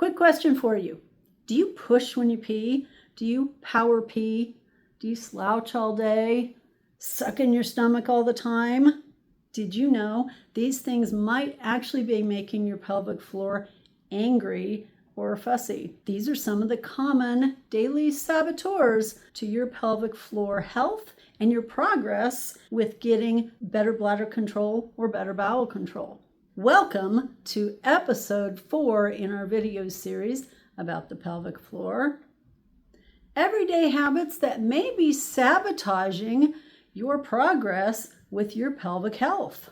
Quick question for you. Do you push when you pee? Do you power pee? Do you slouch all day? Suck in your stomach all the time? Did you know these things might actually be making your pelvic floor angry or fussy? These are some of the common daily saboteurs to your pelvic floor health and your progress with getting better bladder control or better bowel control. Welcome to episode 4 in our video series about the pelvic floor. Everyday habits that may be sabotaging your progress with your pelvic health.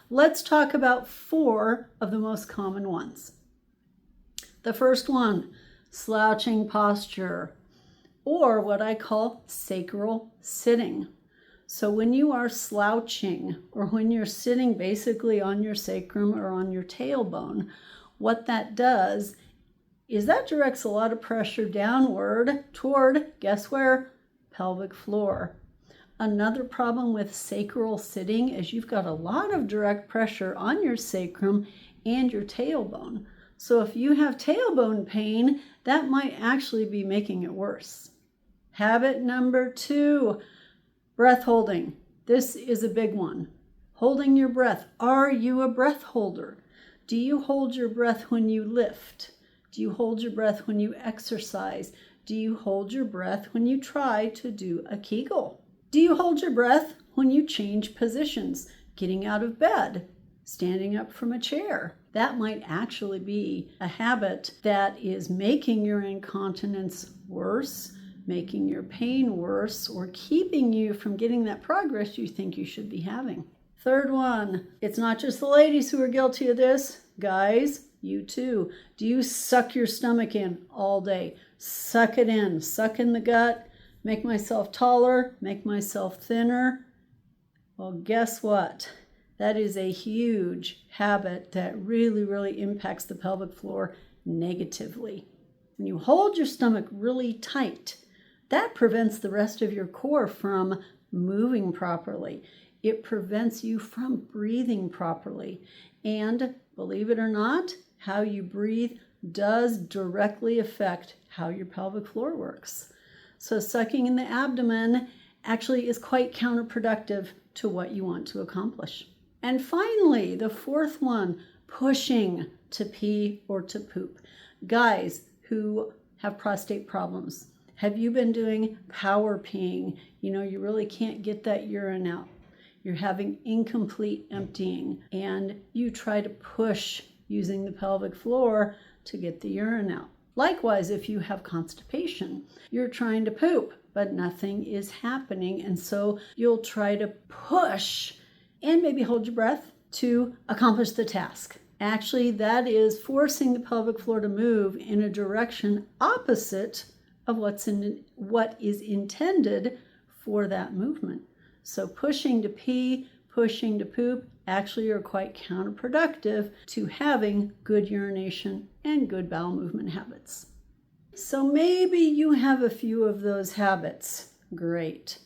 Let's talk about 4 of the most common ones. The first one, slouching posture, or what I call sacral sitting. So when you are slouching, or when you're sitting basically on your sacrum or on your tailbone, what that does is that directs a lot of pressure downward toward, guess where? Pelvic floor. Another problem with sacral sitting is you've got a lot of direct pressure on your sacrum and your tailbone. So if you have tailbone pain, that might actually be making it worse. Habit number 2, breath holding. This is a big one. Holding your breath. Are you a breath holder? Do you hold your breath when you lift? Do you hold your breath when you exercise? Do you hold your breath when you try to do a Kegel? Do you hold your breath when you change positions, getting out of bed, standing up from a chair? That might actually be a habit that is making your incontinence worse, making your pain worse, or keeping you from getting that progress you think you should be having. Third one, it's not just the ladies who are guilty of this. Guys, you too. Do you suck your stomach in all day? Suck it in. Suck in the gut. Make myself taller, make myself thinner. Well, guess what? That is a huge habit that really impacts the pelvic floor negatively. When you hold your stomach really tight, that prevents the rest of your core from moving properly. It prevents you from breathing properly. And believe it or not, how you breathe does directly affect how your pelvic floor works. So sucking in the abdomen actually is quite counterproductive to what you want to accomplish. And finally, the 4th one, pushing to pee or to poop. Guys who have prostate problems, have you been doing power peeing? You really can't get that urine out. You're having incomplete emptying, and you try to push using the pelvic floor to get the urine out. Likewise, if you have constipation, you're trying to poop, but nothing is happening. And so you'll try to push and maybe hold your breath to accomplish the task. Actually, that is forcing the pelvic floor to move in a direction opposite of what is intended for that movement. So pushing to pee, pushing to poop actually are quite counterproductive to having good urination and good bowel movement habits. So maybe you have a few of those habits. Great.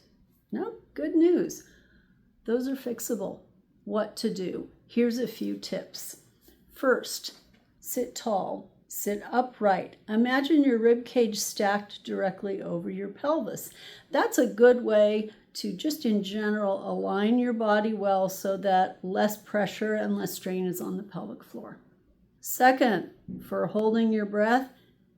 No, good news. Those are fixable. What to do? Here's a few tips. First, sit tall. Sit upright. Imagine your rib cage stacked directly over your pelvis. That's a good way to just in general align your body well so that less pressure and less strain is on the pelvic floor. Second, for holding your breath,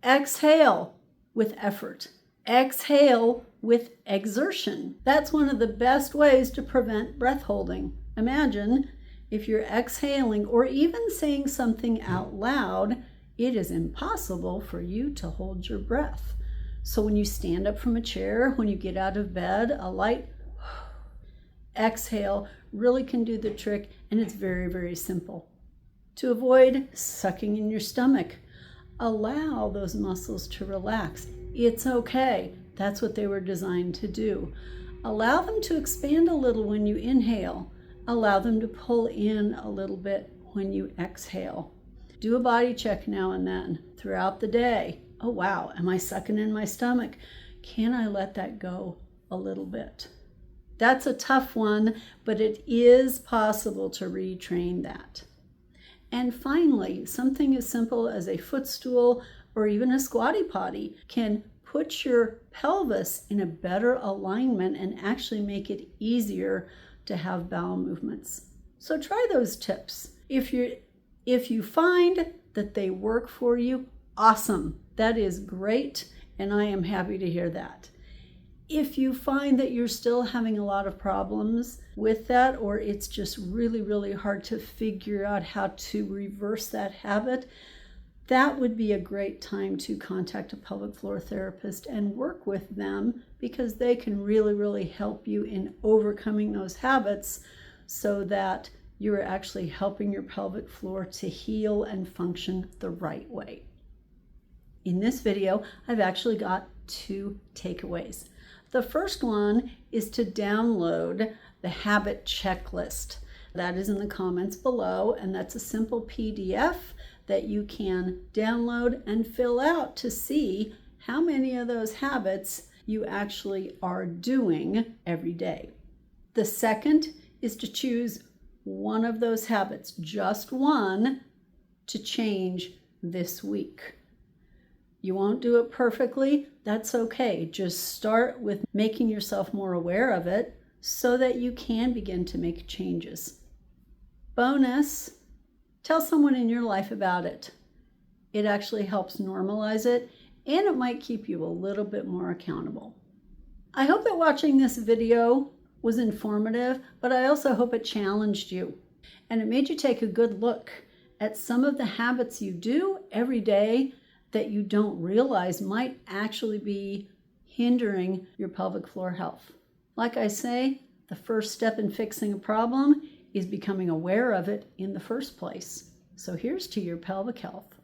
exhale with effort. Exhale with exertion. That's one of the best ways to prevent breath holding. Imagine if you're exhaling or even saying something out loud, it is impossible for you to hold your breath. So when you stand up from a chair, when you get out of bed, a light exhale really can do the trick, and it's very simple. To avoid sucking in your stomach, allow those muscles to relax. It's okay. That's what they were designed to do. Allow them to expand a little when you inhale. Allow them to pull in a little bit when you exhale. Do a body check now and then throughout the day. Oh wow, am I sucking in my stomach? Can I let that go a little bit? That's a tough one, but it is possible to retrain that. And finally, something as simple as a footstool or even a squatty potty can put your pelvis in a better alignment and actually make it easier to have bowel movements. So try those tips. If you find that they work for you, awesome. That is great, and I am happy to hear that. If you find that you're still having a lot of problems with that, or it's just really, really hard to figure out how to reverse that habit, that would be a great time to contact a pelvic floor therapist and work with them, because they can really, really help you in overcoming those habits so that you're actually helping your pelvic floor to heal and function the right way. In this video, I've actually got 2 takeaways. The first one is to download the habit checklist. That is in the comments below, and that's a simple PDF that you can download and fill out to see how many of those habits you actually are doing every day. The second is to choose one of those habits, just one, to change this week. You won't do it perfectly, that's okay. Just start with making yourself more aware of it so that you can begin to make changes. Bonus, tell someone in your life about it. It actually helps normalize it, and it might keep you a little bit more accountable. I hope that watching this video was informative, but I also hope it challenged you and it made you take a good look at some of the habits you do every day that you don't realize might actually be hindering your pelvic floor health. Like I say, the first step in fixing a problem is becoming aware of it in the first place. So here's to your pelvic health.